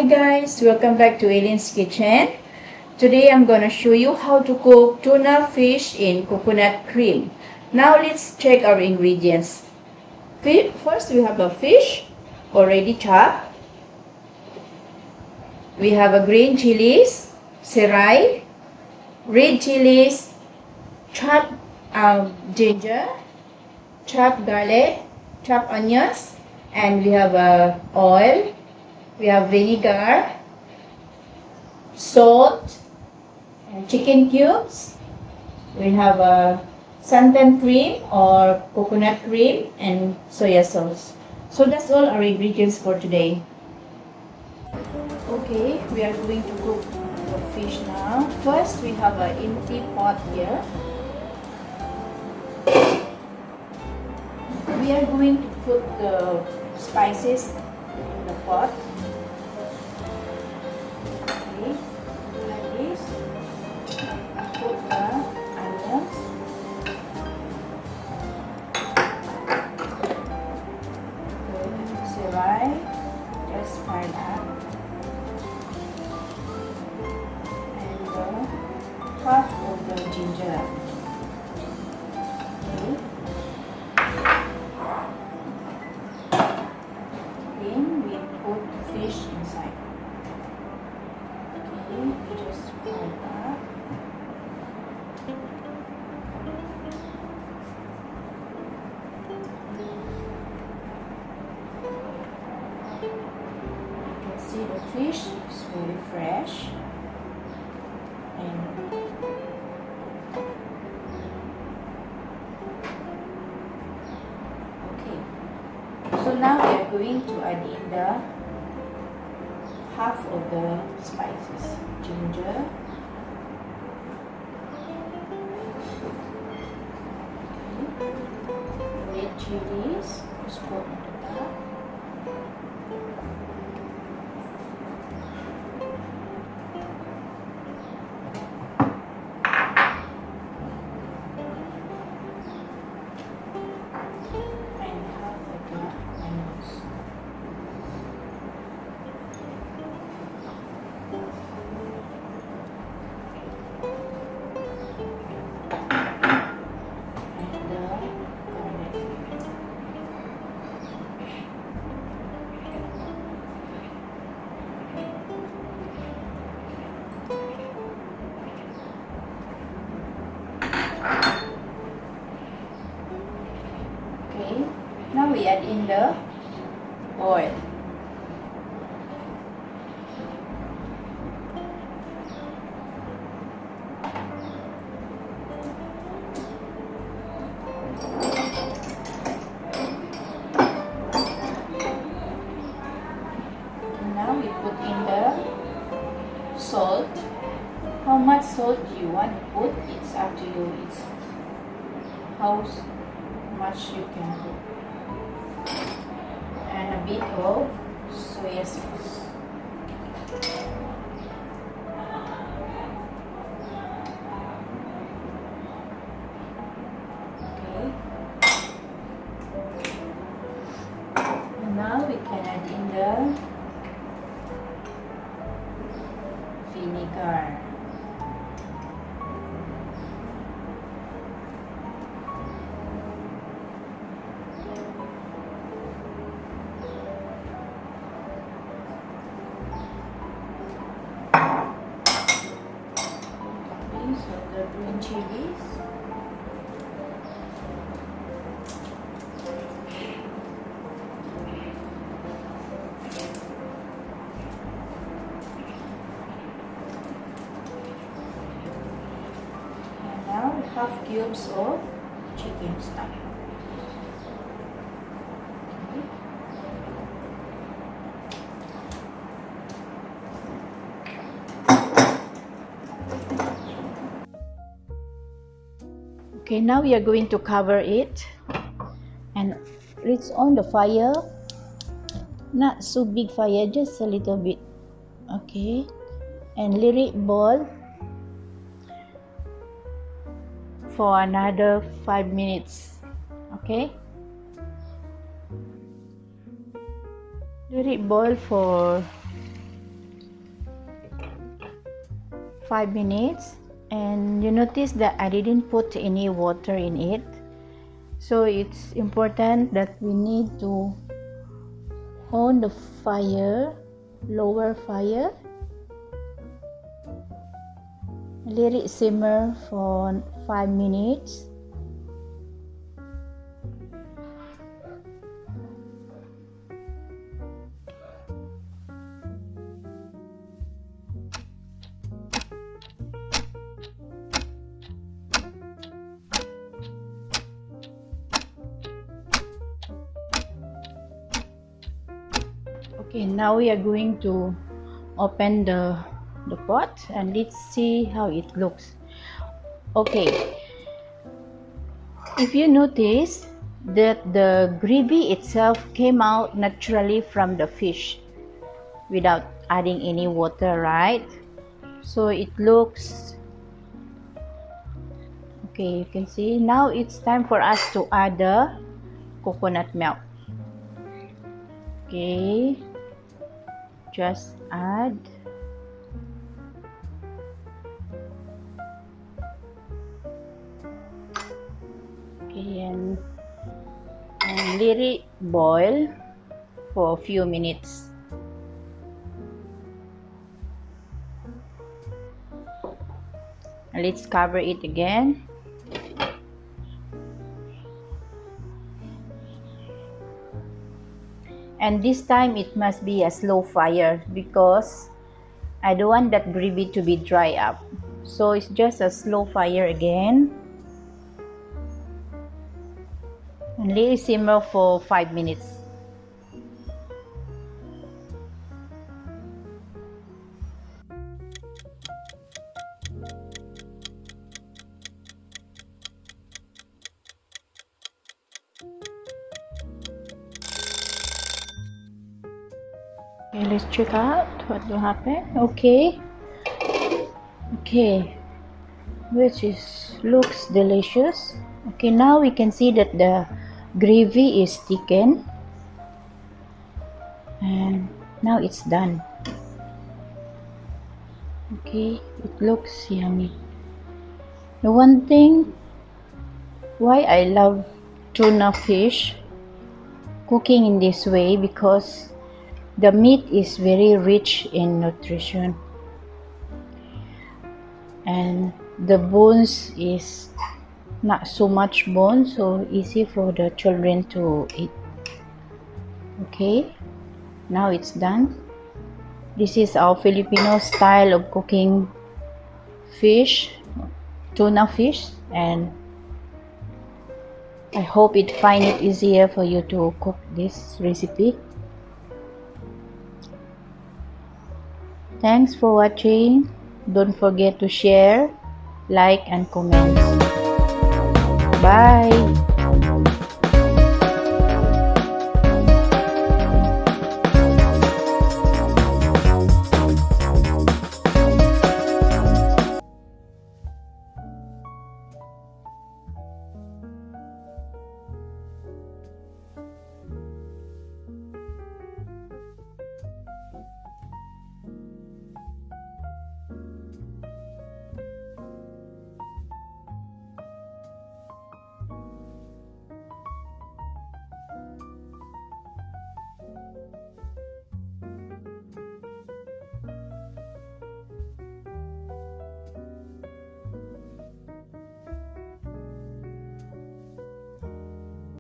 Hi guys, welcome back to Alien's Kitchen. Today I'm gonna show you how to cook tuna fish in coconut cream. Now let's check our ingredients. First we have a fish already chopped. We have a green chilies, serai, red chilies, chopped ginger, chopped garlic, chopped onions, and we have oil. We have vinegar, salt, and chicken cubes. We have santan cream or coconut cream and soya sauce. So that's all our ingredients for today. Okay, we are going to cook the fish now. First, we have an empty pot here. We are going to put the spices in the pot. Okay, like this. Put the onions. Okay, serai, just fry up. And half of the ginger. Okay. Then we put the fish inside. Okay, we just fry up. You can see the fish is very fresh. And okay, so now we are going to add in the half of the spices, ginger, red chilies, just put on the top. And half of the onions. And garlic. Okay, now we add in the oil. And now we put in the salt. How much salt do you want to put? It's up to you. It's how much you can put. And a bit of soya sauce. Okay. And now we can add in the vinegar. So the green chilies. And now half cubes of chicken stock. Okay, now we are going to cover it and it's on the fire, not so big fire, just a little bit. Okay, and let it boil for another 5 minutes. Okay, let it boil for 5 minutes, and you notice that I didn't put any water in it. So it's important that we need to on the fire, lower fire, let it simmer for 5 minutes. Okay, now we are going to open the pot and let's see how it looks. Okay, if you notice that the gravy itself came out naturally from the fish without adding any water, right? So it looks okay. You can see now it's time for us to add the coconut milk. Okay, just add. Okay, and let it boil for a few minutes. Let's cover it again. And this time it must be a slow fire because I don't want that gravy to be dry up. So it's just a slow fire again. And let it simmer for 5 minutes. Okay, let's check out what will happen. Okay, which looks delicious. Okay, now we can see that the gravy is thickened, and now it's done. Okay, it looks yummy. The one thing why I love tuna fish cooking in this way, because the meat is very rich in nutrition and the bones is not so much bone, so easy for the children to eat. Okay, now it's done. This is our Filipino style of cooking fish, tuna fish, and I hope it find it easier for you to cook this recipe. Thanks for watching. Don't forget to share, like, and comment. Bye.